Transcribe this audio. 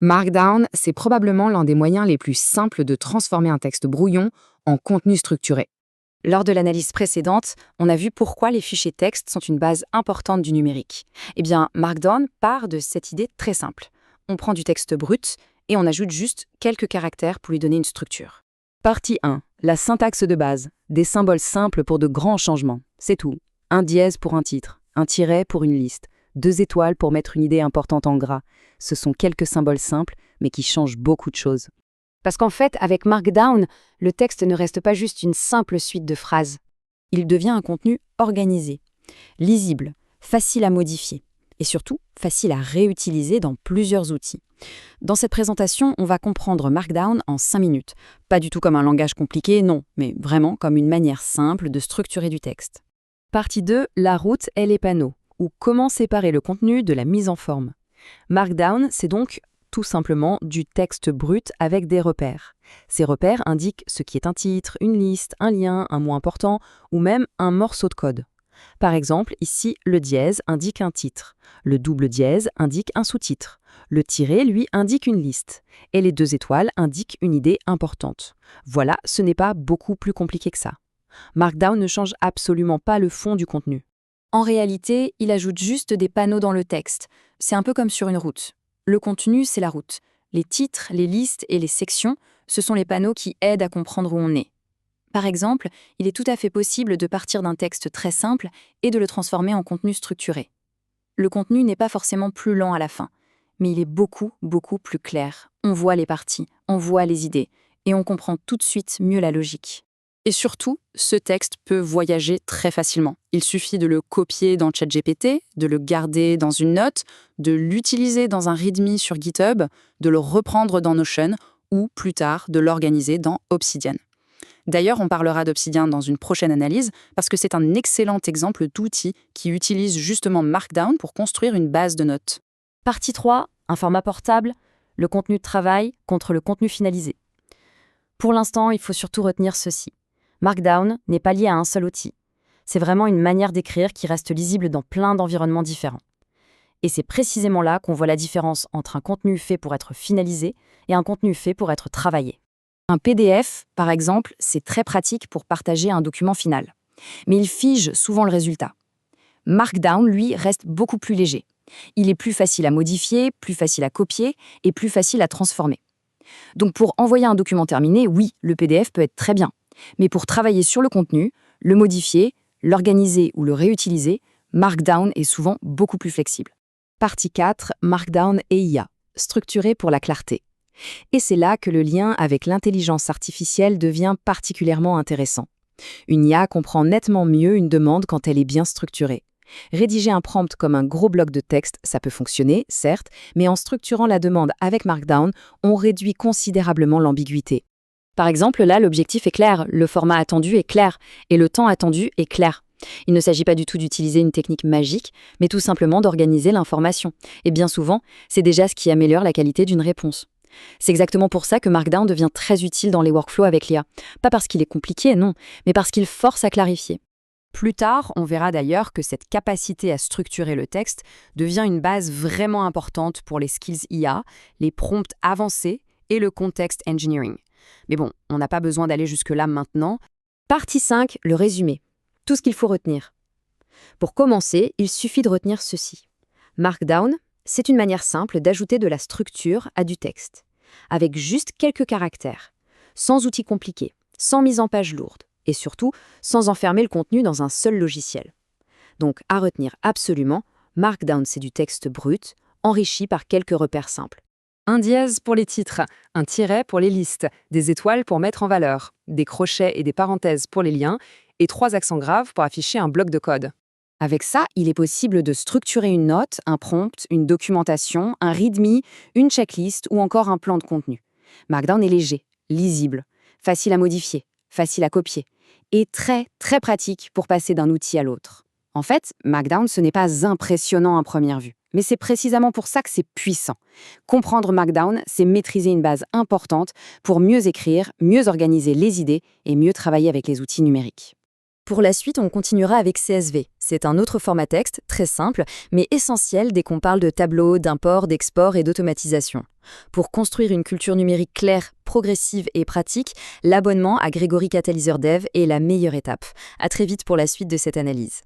Markdown, c'est probablement l'un des moyens les plus simples de transformer un texte brouillon en contenu structuré. Lors de l'analyse précédente, on a vu pourquoi les fichiers texte sont une base importante du numérique. Eh bien, Markdown part de cette idée très simple. On prend du texte brut et on ajoute juste quelques caractères pour lui donner une structure. Partie 1. La syntaxe de base. Des symboles simples pour de grands changements. C'est tout. Un dièse pour un titre, un tiret pour une liste, 2 étoiles pour mettre une idée importante en gras. Ce sont quelques symboles simples, mais qui changent beaucoup de choses. Parce qu'en fait, avec Markdown, le texte ne reste pas juste une simple suite de phrases. Il devient un contenu organisé, lisible, facile à modifier et surtout facile à réutiliser dans plusieurs outils. Dans cette présentation, on va comprendre Markdown en 5 minutes. Pas du tout comme un langage compliqué, non, mais vraiment comme une manière simple de structurer du texte. Partie 2, la route et les panneaux, ou comment séparer le contenu de la mise en forme. Markdown, c'est donc tout simplement du texte brut avec des repères. Ces repères indiquent ce qui est un titre, une liste, un lien, un mot important ou même un morceau de code. Par exemple, ici, le dièse indique un titre, le double dièse indique un sous-titre, le tiret, lui, indique une liste, et les 2 étoiles indiquent une idée importante. Voilà, ce n'est pas beaucoup plus compliqué que ça. Markdown ne change absolument pas le fond du contenu. En réalité, il ajoute juste des panneaux dans le texte. C'est un peu comme sur une route. Le contenu, c'est la route. Les titres, les listes et les sections, ce sont les panneaux qui aident à comprendre où on est. Par exemple, il est tout à fait possible de partir d'un texte très simple et de le transformer en contenu structuré. Le contenu n'est pas forcément plus lent à la fin, mais il est beaucoup, beaucoup plus clair. On voit les parties, on voit les idées, et on comprend tout de suite mieux la logique. Et surtout, ce texte peut voyager très facilement. Il suffit de le copier dans ChatGPT, de le garder dans une note, de l'utiliser dans un README sur GitHub, de le reprendre dans Notion ou, plus tard, de l'organiser dans Obsidian. D'ailleurs, on parlera d'Obsidian dans une prochaine analyse parce que c'est un excellent exemple d'outil qui utilise justement Markdown pour construire une base de notes. Partie 3, un format portable, le contenu de travail contre le contenu finalisé. Pour l'instant, il faut surtout retenir ceci. Markdown n'est pas lié à un seul outil. C'est vraiment une manière d'écrire qui reste lisible dans plein d'environnements différents. Et c'est précisément là qu'on voit la différence entre un contenu fait pour être finalisé et un contenu fait pour être travaillé. Un PDF, par exemple, c'est très pratique pour partager un document final. Mais il fige souvent le résultat. Markdown, lui, reste beaucoup plus léger. Il est plus facile à modifier, plus facile à copier et plus facile à transformer. Donc pour envoyer un document terminé, oui, le PDF peut être très bien. Mais pour travailler sur le contenu, le modifier, l'organiser ou le réutiliser, Markdown est souvent beaucoup plus flexible. Partie 4, Markdown et IA, structuré pour la clarté. Et c'est là que le lien avec l'intelligence artificielle devient particulièrement intéressant. Une IA comprend nettement mieux une demande quand elle est bien structurée. Rédiger un prompt comme un gros bloc de texte, ça peut fonctionner, certes, mais en structurant la demande avec Markdown, on réduit considérablement l'ambiguïté. Par exemple, là, l'objectif est clair, le format attendu est clair, et le temps attendu est clair. Il ne s'agit pas du tout d'utiliser une technique magique, mais tout simplement d'organiser l'information. Et bien souvent, c'est déjà ce qui améliore la qualité d'une réponse. C'est exactement pour ça que Markdown devient très utile dans les workflows avec l'IA. Pas parce qu'il est compliqué, non, mais parce qu'il force à clarifier. Plus tard, on verra d'ailleurs que cette capacité à structurer le texte devient une base vraiment importante pour les skills IA, les prompts avancés et le context engineering. Mais bon, on n'a pas besoin d'aller jusque-là maintenant. Partie 5, le résumé. Tout ce qu'il faut retenir. Pour commencer, il suffit de retenir ceci. Markdown, c'est une manière simple d'ajouter de la structure à du texte, avec juste quelques caractères, sans outils compliqués, sans mise en page lourde, et surtout sans enfermer le contenu dans un seul logiciel. Donc, à retenir absolument, Markdown, c'est du texte brut, enrichi par quelques repères simples. Un dièse pour les titres, un tiret pour les listes, des étoiles pour mettre en valeur, des crochets et des parenthèses pour les liens, et 3 accents graves pour afficher un bloc de code. Avec ça, il est possible de structurer une note, un prompt, une documentation, un README, une checklist ou encore un plan de contenu. Markdown est léger, lisible, facile à modifier, facile à copier et très, très pratique pour passer d'un outil à l'autre. En fait, Markdown, ce n'est pas impressionnant à première vue, mais c'est précisément pour ça que c'est puissant. Comprendre Markdown, c'est maîtriser une base importante pour mieux écrire, mieux organiser les idées et mieux travailler avec les outils numériques. Pour la suite, on continuera avec CSV. C'est un autre format texte, très simple, mais essentiel dès qu'on parle de tableaux, d'import, d'export et d'automatisation. Pour construire une culture numérique claire, progressive et pratique, l'abonnement à Gregory Catalyzer Dev est la meilleure étape. À très vite pour la suite de cette analyse.